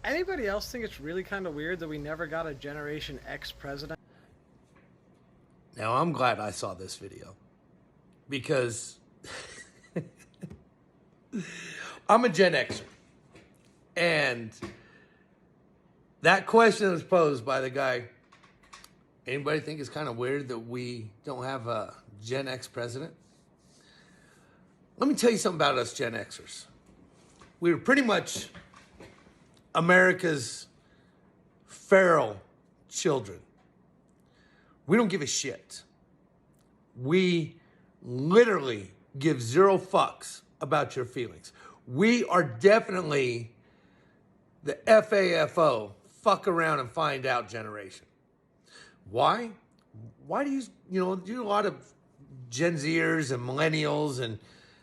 Anybody else think it's really kind of weird that we never got a Generation X president? Now, I'm glad I saw this video because I'm a Gen Xer. And that question was posed by the guy, anybody think it's kind of weird that we don't have a Gen X president? Let me tell you something about us Gen Xers. We were pretty much America's feral children. We don't give a shit. We literally give zero fucks about your feelings. We are definitely the FAFO, fuck around and find out generation. Why? Why do do a lot of Gen Zers and millennials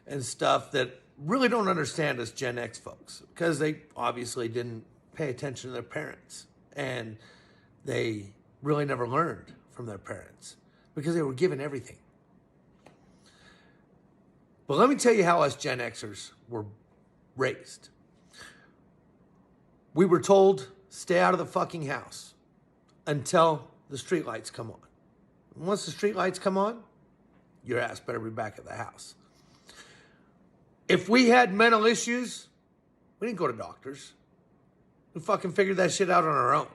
and stuff that really don't understand us Gen X folks? Because they obviously didn't pay attention to their parents. And they really never learned from their parents because they were given everything. But let me tell you how us Gen Xers were raised. We were told, stay out of the fucking house until the streetlights come on. And once the streetlights come on, your ass better be back at the house. If we had mental issues, we didn't go to doctors. We fucking figured that shit out on our own.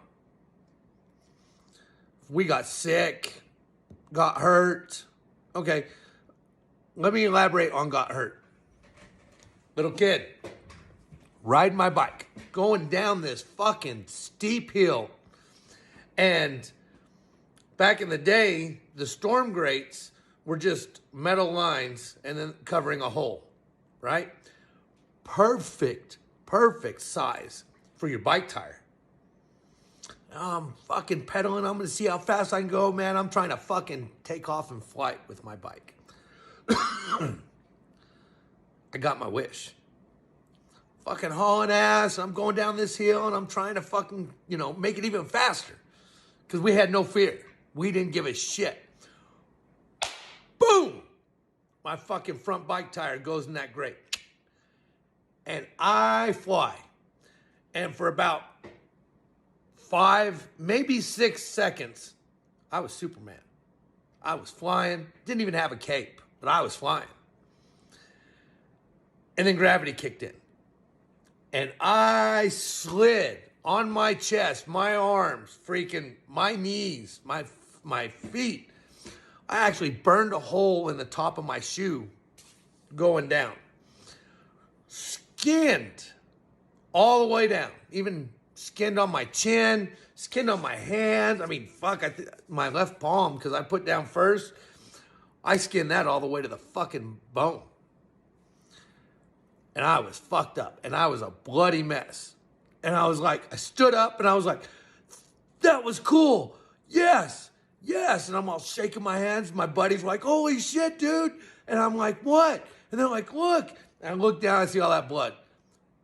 If we got sick, got hurt. Okay, let me elaborate on got hurt. Little kid, riding my bike, going down this fucking steep hill. And back in the day, the storm grates were just metal lines and then covering a hole, right? Perfect size for your bike tire. I'm fucking pedaling. I'm going to see how fast I can go, man. I'm trying to fucking take off and flight with my bike. I got my wish. Fucking hauling ass. I'm going down this hill and I'm trying to fucking, make it even faster. Because we had no fear. We didn't give a shit. Boom! My fucking front bike tire goes in that grate. And I fly. And for about 5, maybe 6 seconds, I was Superman. I was flying. Didn't even have a cape, but I was flying. And then gravity kicked in. And I slid on my chest, my arms, freaking my knees, my feet. I actually burned a hole in the top of my shoe going down. Skinned all the way down. Even skinned on my chin, skinned on my hands. I mean, fuck, my left palm, because I put down first, I skinned that all the way to the fucking bone. And I was fucked up. And I was a bloody mess. And I was like, I stood up and I was like, that was cool. Yes. And I'm all shaking my hands. My buddies were like, holy shit, dude. And I'm like, what? And they're like, look. And I look down, I see all that blood.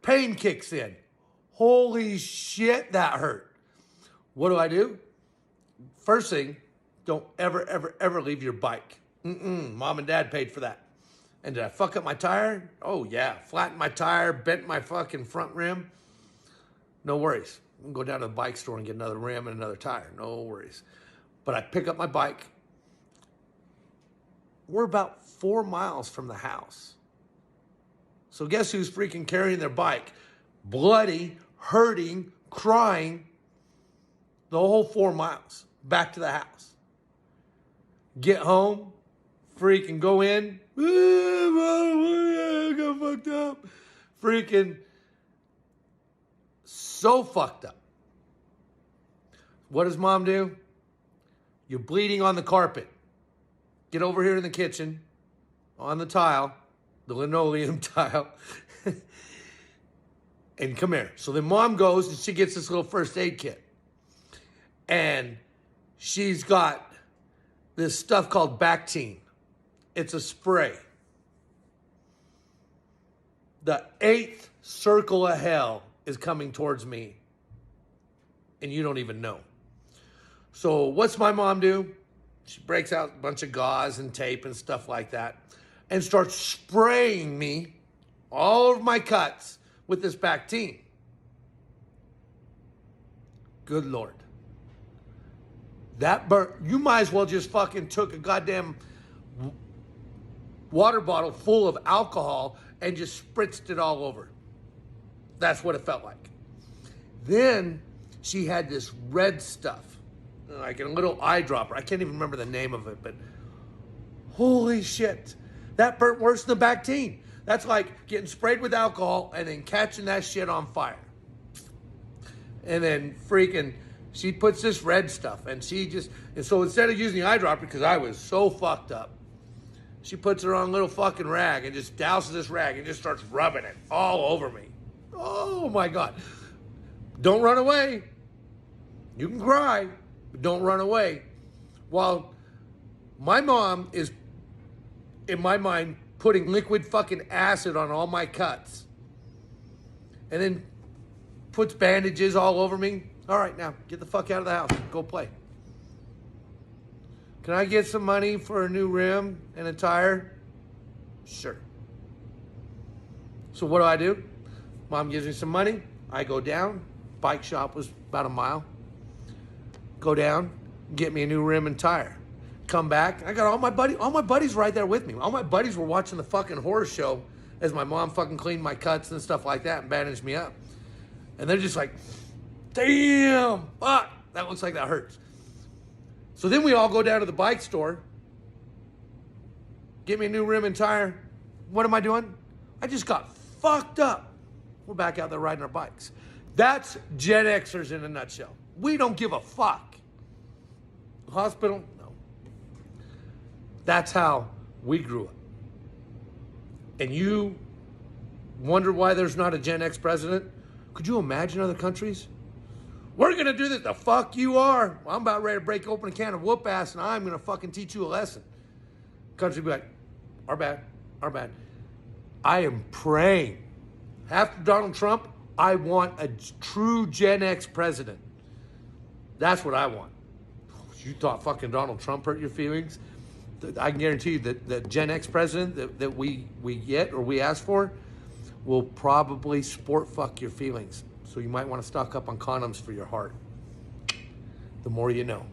Pain kicks in. Holy shit, that hurt. What do? First thing, don't ever leave your bike. Mom and dad paid for that. And did I fuck up my tire? Oh, yeah. Flattened my tire, bent my fucking front rim. No worries. I can go down to the bike store and get another rim and another tire. No worries. But I pick up my bike. We're about 4 miles from the house. So guess who's freaking carrying their bike? Bloody, hurting, crying. The whole 4 miles back to the house. Get home, freaking go in. I got fucked up. Freaking so fucked up. What does mom do? You're bleeding on the carpet. Get over here in the kitchen, on the tile, the linoleum tile, and come here. So then mom goes and she gets this little first aid kit. And she's got this stuff called Bactine. It's a spray. The 8th circle of hell is coming towards me. And you don't even know. So what's my mom do? She breaks out a bunch of gauze and tape and stuff like that and starts spraying me all over my cuts with this Bactine. Good Lord. That burnt. You might as well just fucking took a goddamn water bottle full of alcohol and just spritzed it all over. That's what it felt like. Then she had this red stuff, like a little eyedropper. I can't even remember the name of it, but holy shit. That burnt worse than the Bactine. That's like getting sprayed with alcohol and then catching that shit on fire. And then freaking, she puts this red stuff and so instead of using the eyedropper, because I was so fucked up, she puts her on a little fucking rag and just douses this rag and just starts rubbing it all over me. Oh my God. Don't run away. You can cry, but don't run away. While my mom is, in my mind, putting liquid fucking acid on all my cuts. And then puts bandages all over me. All right, now, get the fuck out of the house. Go play. Can I get some money for a new rim and a tire? Sure. So what do? Mom gives me some money. I go down. Bike shop was about a mile. Go down, get me a new rim and tire. Come back. I got all my buddies right there with me. All my buddies were watching the fucking horror show as my mom fucking cleaned my cuts and stuff like that and bandaged me up. And they're just like, damn, fuck, that looks like that hurts. So then we all go down to the bike store, get me a new rim and tire. What am I doing? I just got fucked up. We're back out there riding our bikes. That's Gen Xers in a nutshell. We don't give a fuck. Hospital? No. That's how we grew up. And you wonder why there's not a Gen X president? Could you imagine other countries? We're going to do this. The fuck you are. Well, I'm about ready to break open a can of whoop ass and I'm going to fucking teach you a lesson. Country be like, our bad, our bad. I am praying. After Donald Trump, I want a true Gen X president. That's what I want. You thought fucking Donald Trump hurt your feelings? I can guarantee you that the Gen X president that we get or we ask for will probably sport fuck your feelings. So you might want to stock up on condoms for your heart. The more you know.